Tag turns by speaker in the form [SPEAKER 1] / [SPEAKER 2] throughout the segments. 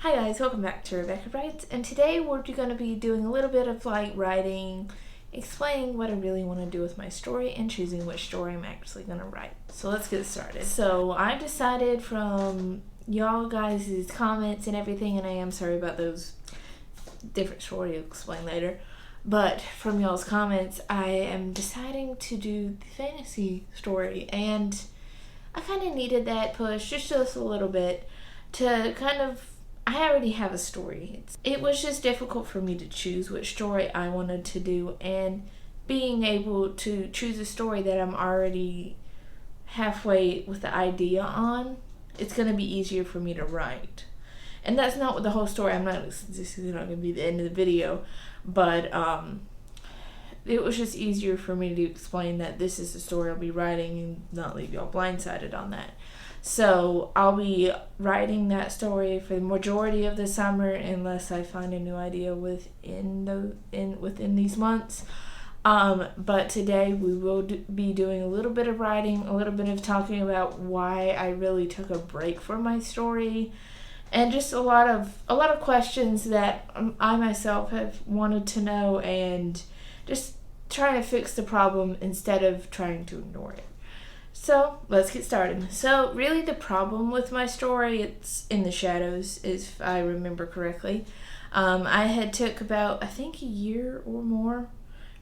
[SPEAKER 1] Hi guys, welcome back to Rebecca Writes, and today we're going to be doing a little bit of writing, explaining what I really want to do with my story, and choosing which story I'm actually going to write. So let's get started. So I decided from y'all guys' comments and everything, and I am sorry about those different story I'll explain later, but from y'all's comments, I am deciding to do the fantasy story, and I kind of needed that push just a little bit to I already have a story. It was just difficult for me to choose which story I wanted to do, and being able to choose a story that I'm already halfway with the idea on, it's going to be easier for me to write. And that's not what the whole story, this is not going to be the end of the video, but it was just easier for me to explain that this is the story I'll be writing and not leave y'all blindsided on that. So I'll be writing that story for the majority of the summer unless I find a new idea within these months. But today we will be doing a little bit of writing, a little bit of talking about why I really took a break from my story, and just a lot of questions that I myself have wanted to know, and just trying to fix the problem instead of trying to ignore it. So let's get started. So really the problem with my story, it's in the shadows, if I remember correctly. I had took about, I think, a year or more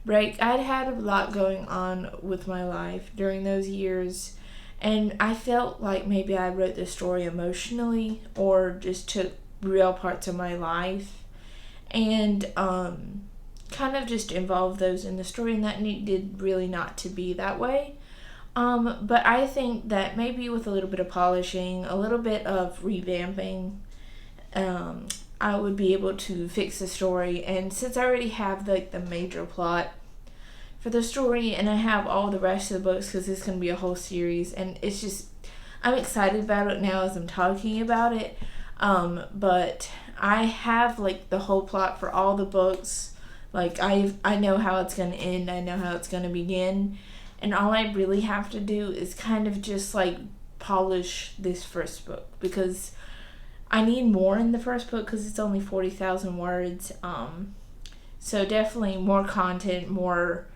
[SPEAKER 1] break. I'd had a lot going on with my life during those years, and I felt like maybe I wrote the story emotionally or just took real parts of my life and kind of just involved those in the story, and that needed really not to be that way. But I think that maybe with a little bit of polishing, a little bit of revamping, I would be able to fix the story. And since I already have the major plot for the story, and I have all the rest of the books, because it's going to be a whole series, and it's just, I'm excited about it now as I'm talking about it. But I have the whole plot for all the books. I know how it's going to end. I know how it's going to begin. And all I really have to do is kind of just polish this first book, because I need more in the first book because it's only 40,000 words. So definitely more content, more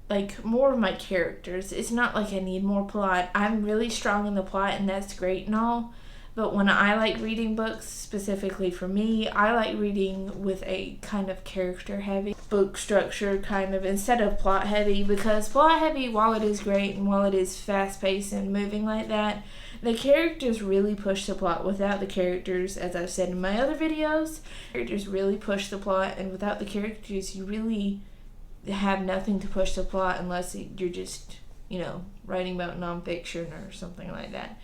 [SPEAKER 1] of my characters. It's not like I need more plot. I'm really strong in the plot, and that's great and all. But when I like reading books, specifically for me, I like reading with a kind of character-heavy book structure, kind of, instead of plot-heavy, because plot-heavy, while it is great and while it is fast-paced and moving like that, the characters really push the plot. Without the characters, as I've said in my other videos, characters really push the plot, and without the characters, you really have nothing to push the plot unless you're just, writing about nonfiction or something like that.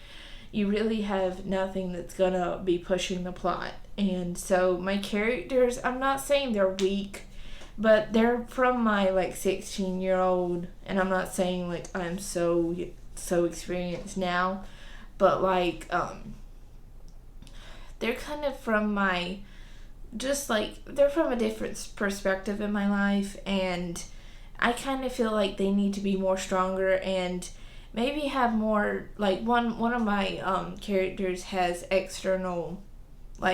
[SPEAKER 1] You really have nothing that's gonna be pushing the plot. And so my characters, I'm not saying they're weak, but they're from my 16-year-old, and I'm not saying I'm so experienced now, but they're kind of from my, they're from a different perspective in my life, and I kind of feel like they need to be more stronger and maybe have more, one of my characters has external,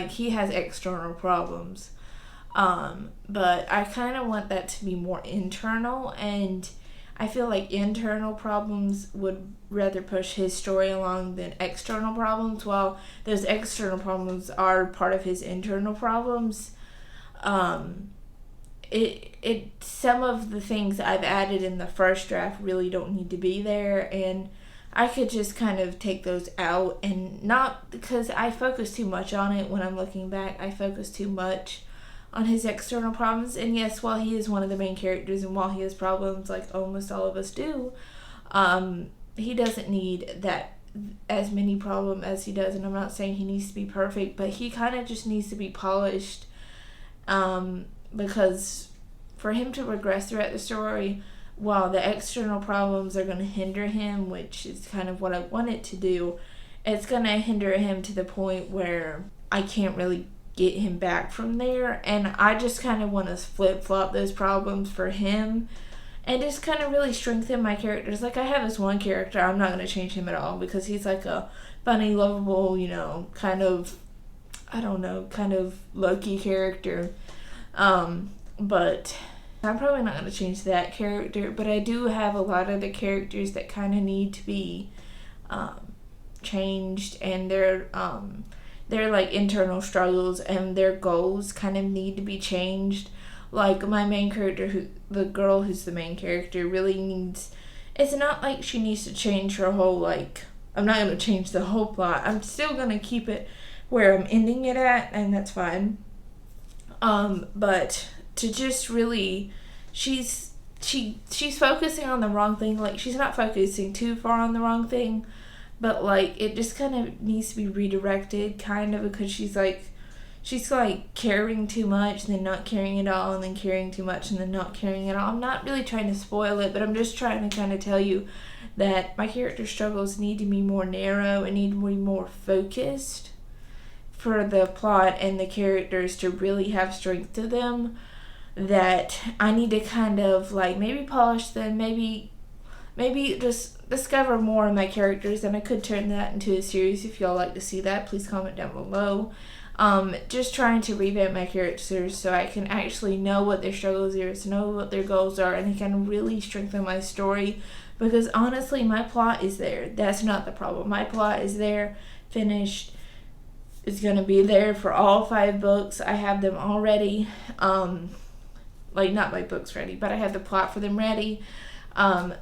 [SPEAKER 1] he has external problems, but I kind of want that to be more internal, and I feel like internal problems would rather push his story along than external problems, while those external problems are part of his internal problems. Some of the things I've added in the first draft really don't need to be there, and I could just kind of take those out, and not because I focus too much on it. When I'm looking back, I focus too much on his external problems, and yes, while he is one of the main characters and while he has problems like almost all of us do, he doesn't need that as many problems as he does, and I'm not saying he needs to be perfect, but he kind of just needs to be polished, because for him to regress throughout the story, while the external problems are going to hinder him, which is kind of what I want it to do, it's going to hinder him to the point where I can't really get him back from there, and I just kind of want to flip-flop those problems for him and just kind of really strengthen my characters. I have this one character, I'm not going to change him at all, because he's a funny, lovable, kind of I don't know, kind of low-key character. But I'm probably not going to change that character, but I do have a lot of the characters that kind of need to be changed, and their like internal struggles and their goals kind of need to be changed. Like my main character, the girl who's the main character, really needs, it's not like she needs to change her whole, like, I'm not going to change the whole plot. I'm still going to keep it where I'm ending it at, and that's fine. But to just really, she's focusing on the wrong thing. Like, she's not focusing too far on the wrong thing, but like it just kind of needs to be redirected, kind of, because she's like caring too much and then not caring at all, and then caring too much and then not caring at all. I'm not really trying to spoil it, but I'm just trying to kind of tell you that my character struggles need to be more narrow and need to be more focused for the plot and the characters to really have strength to them. That I need to kind of like maybe polish them, maybe just discover more of my characters, and I could turn that into a series. If y'all like to see that, please comment down below. Just trying to revamp my characters so I can actually know what their struggles are, to know what their goals are, and I can really strengthen my story. Because honestly, my plot is there. That's not the problem. My plot is there, finished. It's gonna be there for all 5 books. I have them all ready. Like, not my books ready, but I have the plot for them ready.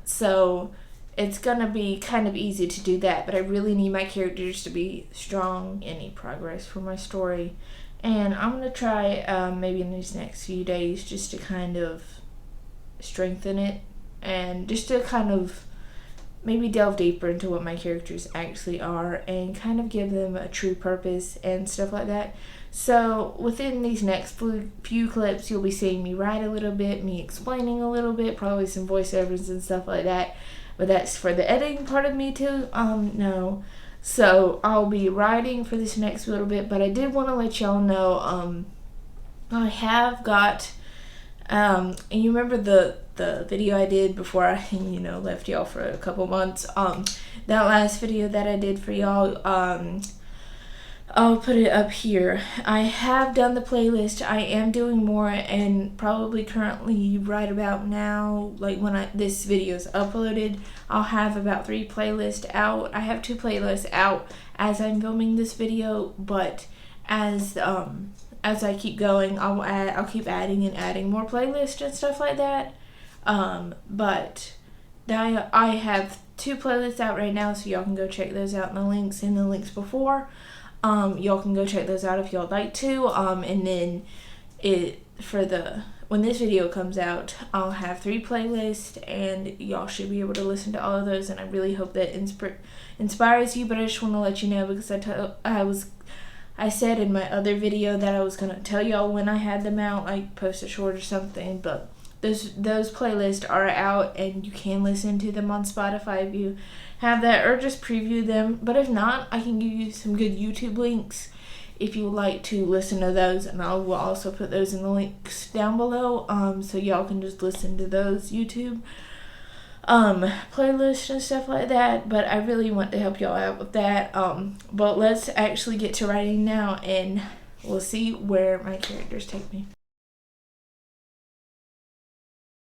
[SPEAKER 1] So it's gonna be kind of easy to do that, but I really need my characters to be strong. Any progress for my story, and I'm gonna try maybe in these next few days just to kind of strengthen it, and just to kind of maybe delve deeper into what my characters actually are and kind of give them a true purpose and stuff like that. So within these next few clips, you'll be seeing me write a little bit, me explaining a little bit, probably some voiceovers and stuff like that. But that's for the editing part of me too. No. So I'll be writing for this next little bit, but I did want to let y'all know I have got and you remember the video I did before I left y'all for a couple months. That last video that I did for y'all, I'll put it up here. I have done the playlist. I am doing more, and probably currently right about now, like when this video is uploaded, I'll have about 3 playlists out. I have 2 playlists out as I'm filming this video, but as I keep going, I'll keep adding and adding more playlists and stuff like that. But I have 2 playlists out right now, so y'all can go check those out in the links before. Y'all can go check those out if y'all like to. And then when this video comes out, I'll have 3 playlists, and y'all should be able to listen to all of those. And I really hope that inspires you. But I just want to let you know, because I said in my other video that I was gonna tell y'all when I had them out, like post a short or something. But those playlists are out, and you can listen to them on Spotify if you have that, or just preview them. But if not, I can give you some good YouTube links if you would like to listen to those, and I will also put those in the links down below, so y'all can just listen to those YouTube playlists and stuff like that. But I really want to help y'all out with that. But let's actually get to writing now, and we'll see where my characters take me.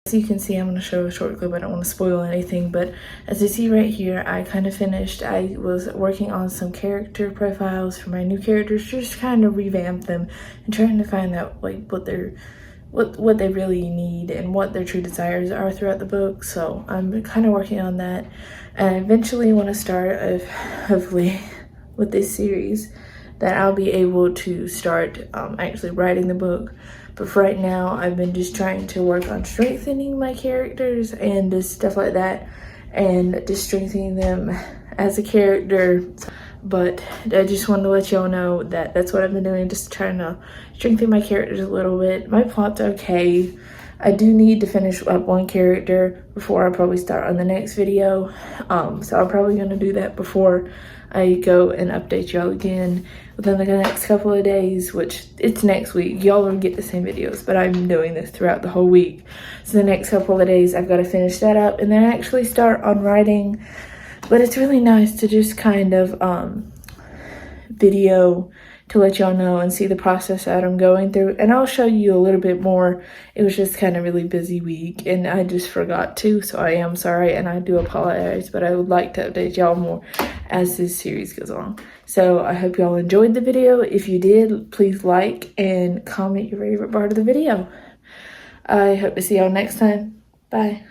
[SPEAKER 1] As you can see, I'm going to show a short clip. I don't want to spoil anything, but as you see right here, I kind of finished. I was working on some character profiles for my new characters, just kind of revamp them and trying to find out like what they really need and what their true desires are throughout the book. So I'm kind of working on that, and I eventually want to start, hopefully, with this series, that I'll be able to start actually writing the book. But for right now, I've been just trying to work on strengthening my characters and just stuff like that, and just strengthening them as a character. But I just wanted to let y'all know that that's what I've been doing, just trying to strengthen my characters a little bit. My plot's okay. I do need to finish up 1 character before I probably start on the next video. So I'm probably going to do that before I go and update y'all again within the next couple of days, which it's next week. Y'all will get the same videos, but I'm doing this throughout the whole week. So the next couple of days, I've got to finish that up and then actually start on writing. But it's really nice to just kind of video to let y'all know and see the process that I'm going through. And I'll show you a little bit more. It was just kind of really busy week and I just forgot to, so I am sorry and I do apologize, but I would like to update y'all more as this series goes on. So I hope y'all enjoyed the video. If you did, please like and comment your favorite part of the video. I hope to see y'all next time. Bye.